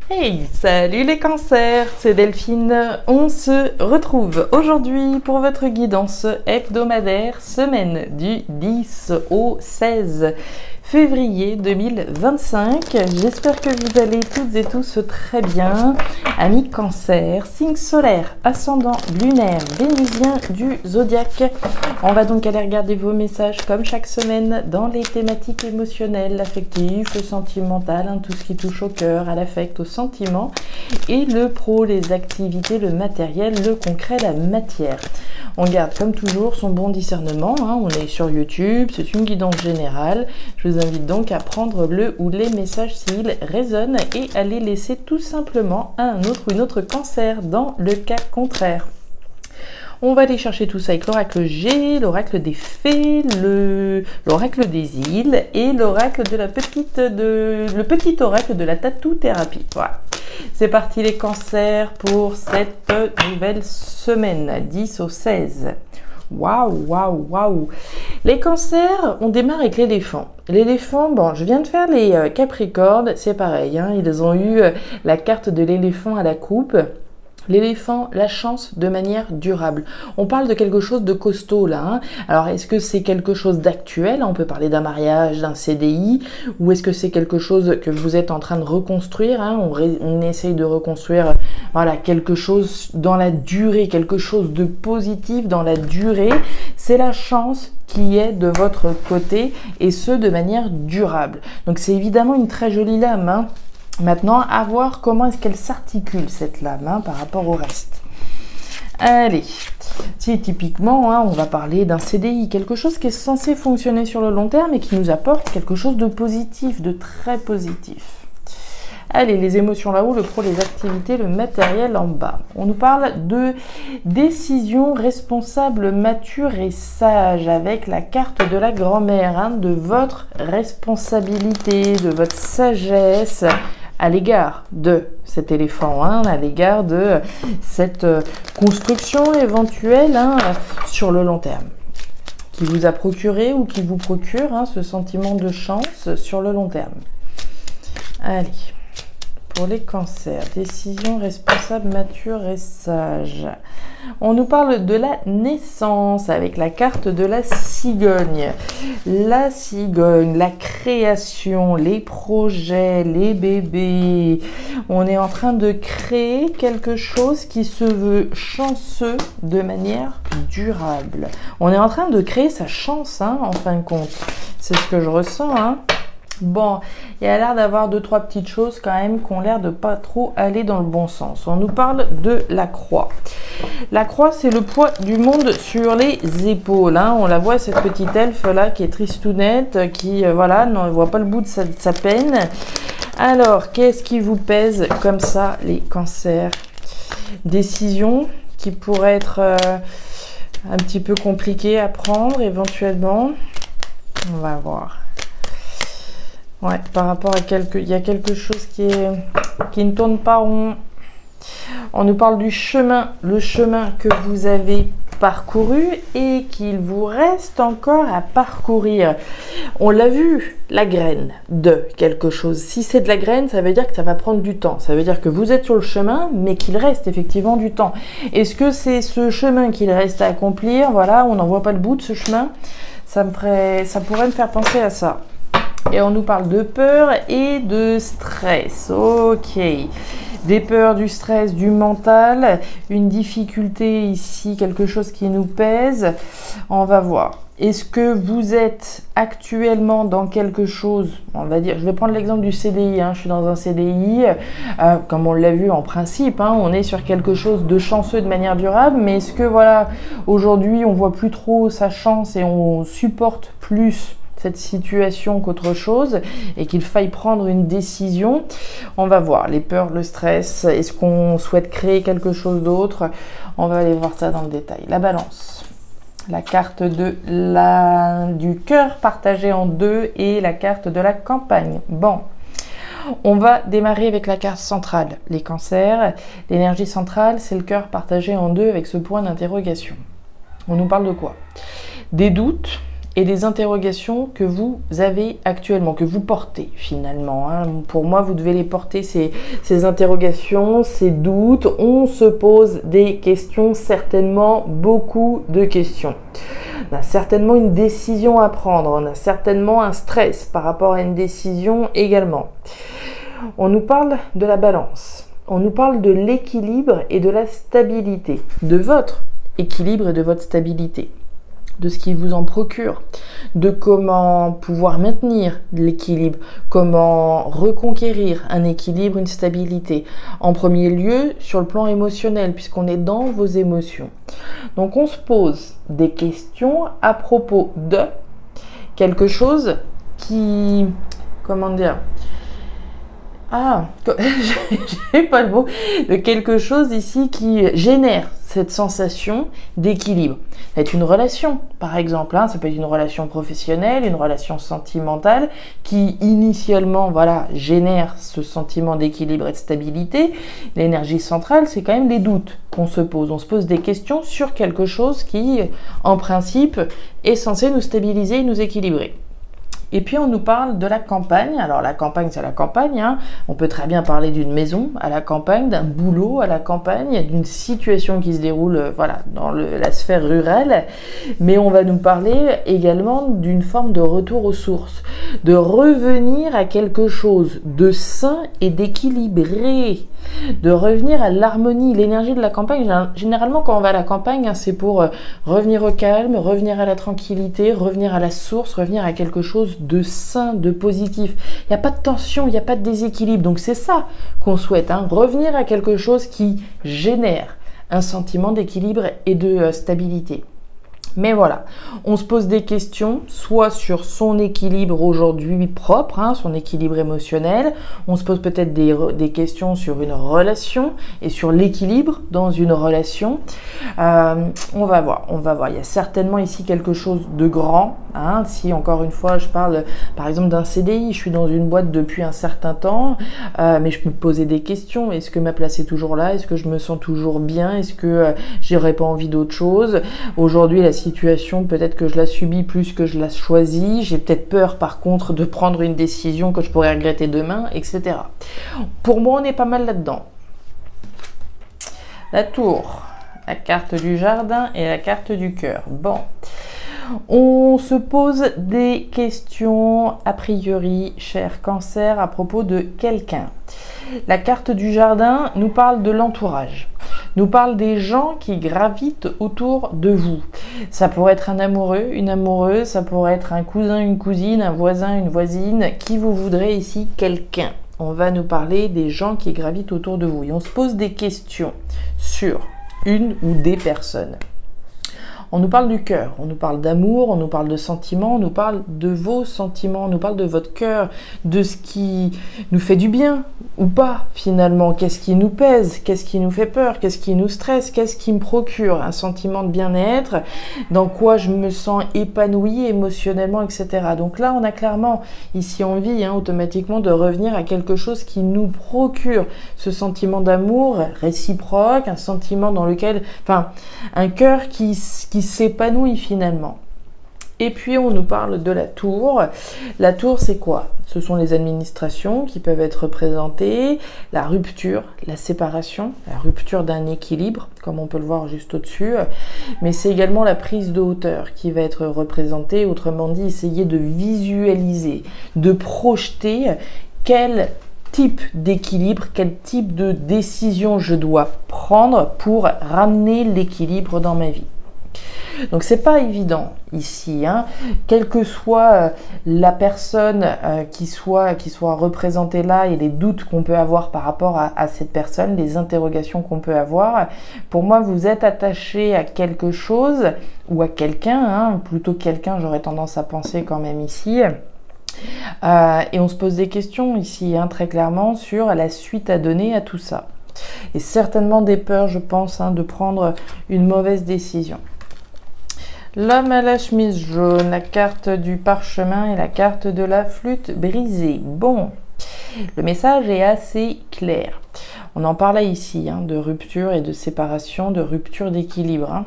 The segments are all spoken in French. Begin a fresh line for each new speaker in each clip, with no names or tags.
Hey, salut les cancers, c'est Delphine. On se retrouve aujourd'hui pour votre guidance hebdomadaire, semaine du 10 au 16 février 2025. J'espère que vous allez toutes et tous très bien. Amis cancer, signe solaire, ascendant lunaire, vénusien du zodiaque. On va donc aller regarder vos messages comme chaque semaine dans les thématiques émotionnelles, affectives, le sentimental, tout ce qui touche au cœur, à l'affect, au sentiment, et le pro, les activités, le matériel, le concret, la matière. On garde comme toujours son bon discernement, on est sur YouTube, c'est une guidance générale. Je vous invite donc à prendre le ou les messages s'ils résonnent et à les laisser tout simplement à un autre ou une autre cancer dans le cas contraire. On va aller chercher tout ça avec l'oracle G, l'oracle des fées, l'oracle des îles et l'oracle de le petit oracle de la tatou-thérapie. Voilà. C'est parti les cancers pour cette nouvelle semaine, 10 au 16. Waouh, waouh, waouh. Les cancers, on démarre avec l'éléphant. L'éléphant, bon, je viens de faire les capricornes, c'est pareil, ils ont eu la carte de l'éléphant à la coupe. L'éléphant, la chance de manière durable. On parle de quelque chose de costaud là. Alors est-ce que c'est quelque chose d'actuel? On peut parler d'un mariage, d'un CDI, ou est-ce que c'est quelque chose que vous êtes en train de reconstruire? On essaye de reconstruire voilà, quelque chose dans la durée, quelque chose de positif dans la durée. C'est la chance qui est de votre côté et ce de manière durable. Donc c'est évidemment une très jolie lame. Maintenant, à voir comment est-ce qu'elle s'articule cette lame par rapport au reste. Allez, si typiquement, on va parler d'un CDI, quelque chose qui est censé fonctionner sur le long terme et qui nous apporte quelque chose de positif, de très positif. Allez, les émotions là-haut, le pro, les activités, le matériel en bas. On nous parle de décision responsable, mature et sage avec la carte de la grand-mère, de votre responsabilité, de votre sagesse à l'égard de cet éléphant, à l'égard de cette construction éventuelle sur le long terme, qui vous a procuré ou qui vous procure ce sentiment de chance sur le long terme. Allez, pour les cancers, décision responsable, mature et sage. On nous parle de la naissance avec la carte de la cigogne. La cigogne, la création, les projets, les bébés. On est en train de créer quelque chose qui se veut chanceux de manière durable. On est en train de créer sa chance, en fin de compte. C'est ce que je ressens, Bon, il y a l'air d'avoir 2-3 petites choses quand même qui ont l'air de pas trop aller dans le bon sens. On nous parle de la croix. La croix, c'est le poids du monde sur les épaules. On la voit, cette petite elfe là qui est tristounette, qui ne voit pas le bout de sa peine. Alors, qu'est-ce qui vous pèse comme ça, les cancers? Décision qui pourrait être un petit peu compliquée à prendre éventuellement. On va voir. Ouais, par rapport à il y a quelque chose qui ne tourne pas rond. On nous parle du chemin, le chemin que vous avez parcouru et qu'il vous reste encore à parcourir. On l'a vu, la graine de quelque chose. Si c'est de la graine, ça veut dire que ça va prendre du temps. Ça veut dire que vous êtes sur le chemin, mais qu'il reste effectivement du temps. Est-ce que c'est ce chemin qu'il reste à accomplir? Voilà, on n'en voit pas le bout de ce chemin. Ça pourrait me faire penser à ça. Et on nous parle de peur et de stress. Ok. Des peurs, du stress, du mental, une difficulté ici, quelque chose qui nous pèse. On va voir. Est-ce que vous êtes actuellement dans quelque chose, on va dire, je vais prendre l'exemple du CDI, je suis dans un CDI, comme on l'a vu en principe, on est sur quelque chose de chanceux de manière durable, mais est-ce que aujourd'hui on voit plus trop sa chance et on supporte plus cette situation qu'autre chose et qu'il faille prendre une décision? On va voir les peurs, le stress, est-ce qu'on souhaite créer quelque chose d'autre? On va aller voir ça dans le détail. La balance, la carte du cœur partagé en deux et la carte de la campagne. Bon, on va démarrer avec la carte centrale, les cancers. L'énergie centrale, c'est le cœur partagé en deux avec ce point d'interrogation. On nous parle de quoi? Des doutes et des interrogations que vous avez actuellement, que vous portez finalement. Hein. Pour moi, vous devez les porter, ces interrogations, ces doutes. On se pose des questions, certainement beaucoup de questions. On a certainement une décision à prendre, on a certainement un stress par rapport à une décision également. On nous parle de la balance, on nous parle de l'équilibre et de la stabilité, de votre équilibre et de votre stabilité, de ce qui vous en procure, de comment pouvoir maintenir l'équilibre, comment reconquérir un équilibre, une stabilité. En premier lieu, sur le plan émotionnel, puisqu'on est dans vos émotions. Donc on se pose des questions à propos de quelque chose qui, comment dire, j'ai pas le mot, de quelque chose ici qui génère cette sensation d'équilibre. Ça peut être une relation, par exemple, hein, ça peut être une relation professionnelle, une relation sentimentale, qui initialement, voilà, génère ce sentiment d'équilibre et de stabilité. L'énergie centrale, c'est quand même des doutes qu'on se pose. On se pose des questions sur quelque chose qui, en principe, est censé nous stabiliser et nous équilibrer. Et puis on nous parle de la campagne. Alors la campagne, c'est la campagne. Hein. On peut très bien parler d'une maison à la campagne, d'un boulot à la campagne, d'une situation qui se déroule voilà, dans la sphère rurale. Mais on va nous parler également d'une forme de retour aux sources, de revenir à quelque chose de sain et d'équilibré, de revenir à l'harmonie. L'énergie de la campagne, généralement quand on va à la campagne, hein, c'est pour revenir au calme, revenir à la tranquillité, revenir à la source, revenir à quelque chose de sain, de positif. Il n'y a pas de tension, il n'y a pas de déséquilibre. Donc c'est ça qu'on souhaite, hein, revenir à quelque chose qui génère un sentiment d'équilibre et de stabilité. Mais voilà, on se pose des questions, soit sur son équilibre aujourd'hui propre, hein, son équilibre émotionnel. On se pose peut-être des questions sur une relation et sur l'équilibre dans une relation. On va voir. Il y a certainement ici quelque chose de grand. Hein. Si encore une fois, je parle par exemple d'un CDI, je suis dans une boîte depuis un certain temps, mais je me posais des questions. Est-ce que ma place est toujours là? Est-ce que je me sens toujours bien? Est-ce que j'aurais pas envie d'autre chose? Aujourd'hui, la situation, peut-être que je la subis plus que je la choisis. J'ai peut-être peur, par contre, de prendre une décision que je pourrais regretter demain, etc. Pour moi, on est pas mal là-dedans. La tour, la carte du jardin et la carte du cœur. Bon. On se pose des questions, a priori, cher Cancer, à propos de quelqu'un. La carte du jardin nous parle de l'entourage, nous parle des gens qui gravitent autour de vous. Ça pourrait être un amoureux, une amoureuse, ça pourrait être un cousin, une cousine, un voisin, une voisine, qui vous voudrait ici quelqu'un. On va nous parler des gens qui gravitent autour de vous et on se pose des questions sur une ou des personnes. On nous parle du cœur, on nous parle d'amour, on nous parle de sentiments, on nous parle de vos sentiments, on nous parle de votre cœur, de ce qui nous fait du bien ou pas finalement. Qu'est-ce qui nous pèse? Qu'est-ce qui nous fait peur? Qu'est-ce qui nous stresse? Qu'est-ce qui me procure un sentiment de bien-être? Dans quoi je me sens épanouie émotionnellement, etc. Donc là, on a clairement ici envie automatiquement de revenir à quelque chose qui nous procure ce sentiment d'amour réciproque, un sentiment dans lequel, enfin, un cœur qui s'épanouit finalement. Et puis on nous parle de la tour. La tour, c'est quoi? Ce sont les administrations qui peuvent être représentées, la rupture, la séparation, la rupture d'un équilibre, comme on peut le voir juste au-dessus, mais c'est également la prise de hauteur qui va être représentée, autrement dit, essayer de visualiser, de projeter quel type d'équilibre, quel type de décision je dois prendre pour ramener l'équilibre dans ma vie. Donc c'est pas évident ici, hein. Quelle que soit la personne qui soit représentée là et les doutes qu'on peut avoir par rapport à cette personne, les interrogations qu'on peut avoir, pour moi vous êtes attaché à quelque chose ou à quelqu'un, hein, plutôt quelqu'un j'aurais tendance à penser quand même ici. Et on se pose des questions ici, hein, très clairement, sur la suite à donner à tout ça. Et certainement des peurs, je pense, hein, de prendre une mauvaise décision. L'homme à la chemise jaune, la carte du parchemin et la carte de la flûte brisée. Bon, le message est assez clair. On en parlait ici, hein, de rupture et de séparation, de rupture d'équilibre. Hein.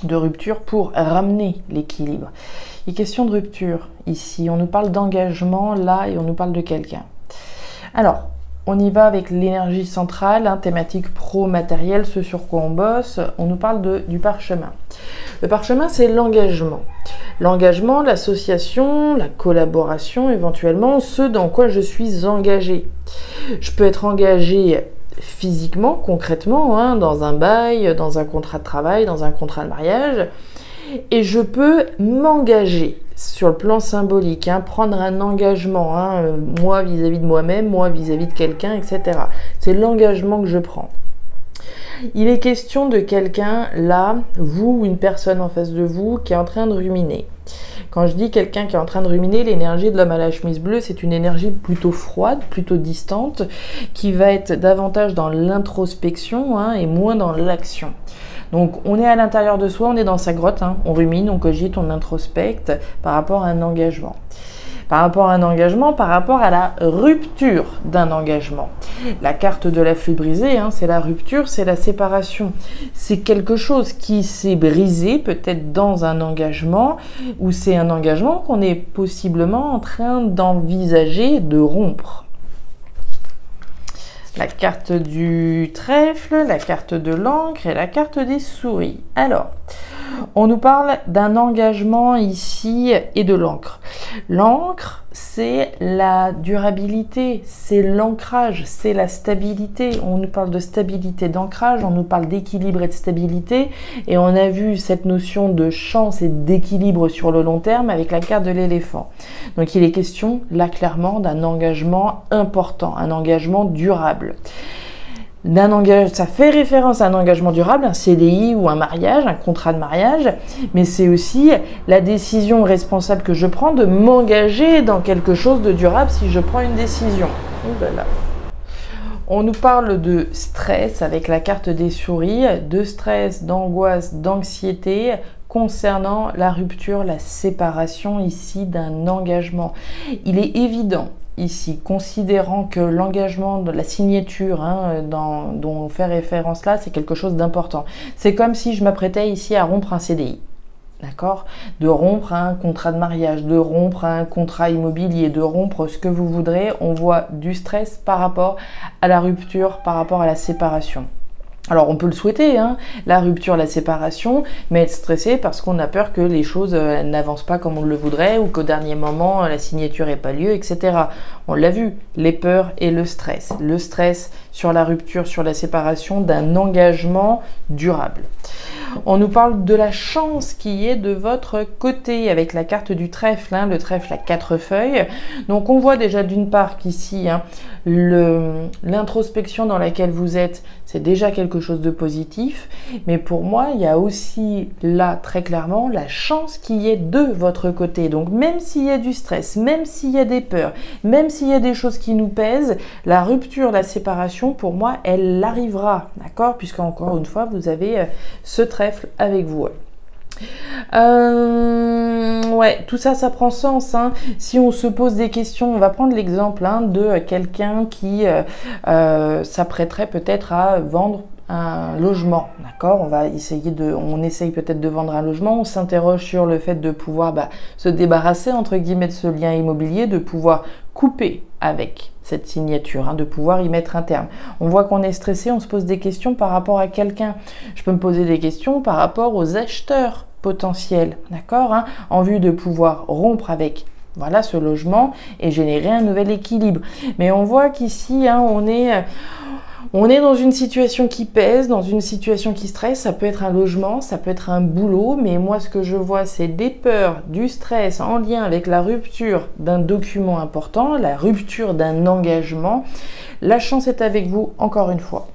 de rupture pour ramener l'équilibre. Il est question de rupture ici. On nous parle d'engagement là et on nous parle de quelqu'un. Alors, on y va avec l'énergie centrale, hein, thématique pro-matériel, ce sur quoi on bosse. On nous parle du parchemin. Le parchemin, c'est l'engagement. L'engagement, l'association, la collaboration, éventuellement, ce dans quoi je suis engagé. Je peux être engagé physiquement, concrètement, hein, dans un bail, dans un contrat de travail, dans un contrat de mariage. Et je peux m'engager sur le plan symbolique, hein, prendre un engagement, hein, moi vis-à-vis de moi-même, moi vis-à-vis de quelqu'un, etc. C'est l'engagement que je prends. Il est question de quelqu'un là, vous ou une personne en face de vous qui est en train de ruminer. Quand je dis quelqu'un qui est en train de ruminer, l'énergie de l'homme à la chemise bleue, c'est une énergie plutôt froide, plutôt distante, qui va être davantage dans l'introspection, hein, et moins dans l'action. Donc on est à l'intérieur de soi, on est dans sa grotte, hein, on rumine, on cogite, on introspecte par rapport à un engagement. Par rapport à un engagement, par rapport à la rupture d'un engagement. La carte de la flûte brisée, hein, c'est la rupture, c'est la séparation. C'est quelque chose qui s'est brisé peut-être dans un engagement, ou c'est un engagement qu'on est possiblement en train d'envisager de rompre. La carte du trèfle, la carte de l'encre et la carte des souris. Alors, on nous parle d'un engagement ici et de l'encre. L'encre, c'est la durabilité, c'est l'ancrage, c'est la stabilité. On nous parle de stabilité, d'ancrage, on nous parle d'équilibre et de stabilité. Et on a vu cette notion de chance et d'équilibre sur le long terme avec la carte de l'éléphant. Donc il est question, là clairement, d'un engagement important, un engagement durable. Ça fait référence à un engagement durable, un CDI ou un mariage, un contrat de mariage, mais c'est aussi la décision responsable que je prends de m'engager dans quelque chose de durable si je prends une décision. Voilà. On nous parle de stress avec la carte des souris, de stress, d'angoisse, d'anxiété concernant la rupture, la séparation ici d'un engagement. Il est évident ici, considérant que l'engagement, la signature, hein, dont on fait référence là, c'est quelque chose d'important. C'est comme si je m'apprêtais ici à rompre un CDI. D'accord? De rompre un contrat de mariage, de rompre un contrat immobilier, de rompre ce que vous voudrez. On voit du stress par rapport à la rupture, par rapport à la séparation. Alors on peut le souhaiter, hein, la rupture, la séparation, mais être stressé parce qu'on a peur que les choses n'avancent pas comme on le voudrait ou qu'au dernier moment la signature n'ait pas lieu, etc. On l'a vu, les peurs et le stress. Le stress sur la rupture, sur la séparation d'un engagement durable. On nous parle de la chance qui est de votre côté avec la carte du trèfle, hein, le trèfle à 4 feuilles. Donc on voit déjà d'une part qu'ici, hein, l'introspection dans laquelle vous êtes, c'est déjà quelque chose de positif. Mais pour moi, il y a aussi là très clairement la chance qui est de votre côté. Donc même s'il y a du stress, même s'il y a des peurs, même s'il y a des choses qui nous pèsent, la rupture, la séparation, pour moi, elle arrivera, d'accord? Puisqu'encore une fois, vous avez ce trèfle avec vous. Ouais, tout ça, ça prend sens, hein. Si on se pose des questions, on va prendre l'exemple, hein, de quelqu'un qui s'apprêterait peut-être à vendre un logement, d'accord? On essaye peut-être de vendre un logement, on s'interroge sur le fait de pouvoir se débarrasser entre guillemets de ce lien immobilier, de pouvoir couper avec cette signature, hein, de pouvoir y mettre un terme. On voit qu'on est stressé, on se pose des questions par rapport à quelqu'un. Je peux me poser des questions par rapport aux acheteurs potentiels, d'accord, hein, en vue de pouvoir rompre avec voilà ce logement et générer un nouvel équilibre. Mais on voit qu'ici, hein, on est dans une situation qui pèse, dans une situation qui stresse. Ça peut être un logement, ça peut être un boulot, mais moi ce que je vois, c'est des peurs, du stress en lien avec la rupture d'un document important, la rupture d'un engagement. La chance est avec vous, encore une fois.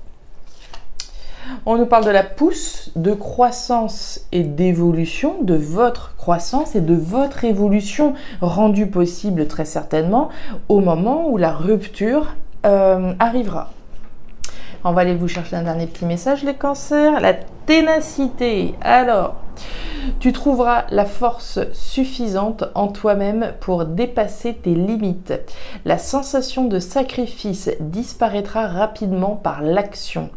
On nous parle de la pousse, de croissance et d'évolution, de votre croissance et de votre évolution rendue possible très certainement au moment où la rupture arrivera. On va aller vous chercher un dernier petit message, les cancers. La ténacité. Alors, tu trouveras la force suffisante en toi-même pour dépasser tes limites. La sensation de sacrifice disparaîtra rapidement par l'action.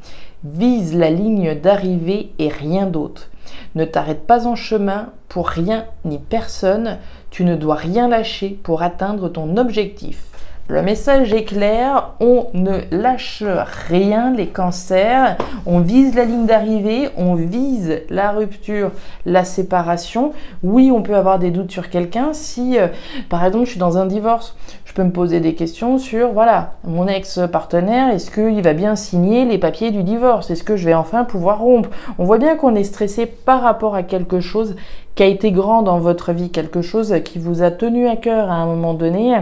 Vise la ligne d'arrivée et rien d'autre. Ne t'arrête pas en chemin pour rien ni personne. Tu ne dois rien lâcher pour atteindre ton objectif. Le message est clair, on ne lâche rien les cancers, on vise la ligne d'arrivée, on vise la rupture, la séparation. Oui, on peut avoir des doutes sur quelqu'un si, par exemple, je suis dans un divorce. Je peux me poser des questions sur, voilà, mon ex-partenaire, est-ce qu'il va bien signer les papiers du divorce? Est-ce que je vais enfin pouvoir rompre? On voit bien qu'on est stressé par rapport à quelque chose qui a été grand dans votre vie, quelque chose qui vous a tenu à cœur à un moment donné.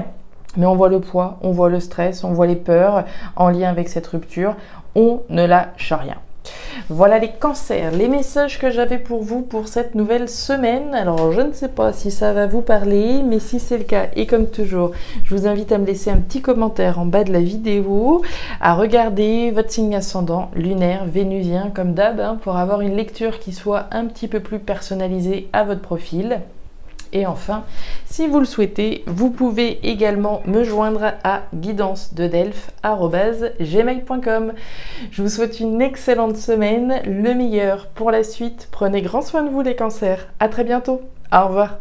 Mais on voit le poids, on voit le stress, on voit les peurs en lien avec cette rupture. On ne lâche rien. Voilà les cancers, les messages que j'avais pour vous pour cette nouvelle semaine. Alors je ne sais pas si ça va vous parler, mais si c'est le cas, et comme toujours, je vous invite à me laisser un petit commentaire en bas de la vidéo, à regarder votre signe ascendant, lunaire, vénusien, comme d'hab, pour avoir une lecture qui soit un petit peu plus personnalisée à votre profil. Et enfin, si vous le souhaitez, vous pouvez également me joindre à guidancededelphes@gmail.com. Je vous souhaite une excellente semaine, le meilleur pour la suite. Prenez grand soin de vous les cancers. À très bientôt. Au revoir.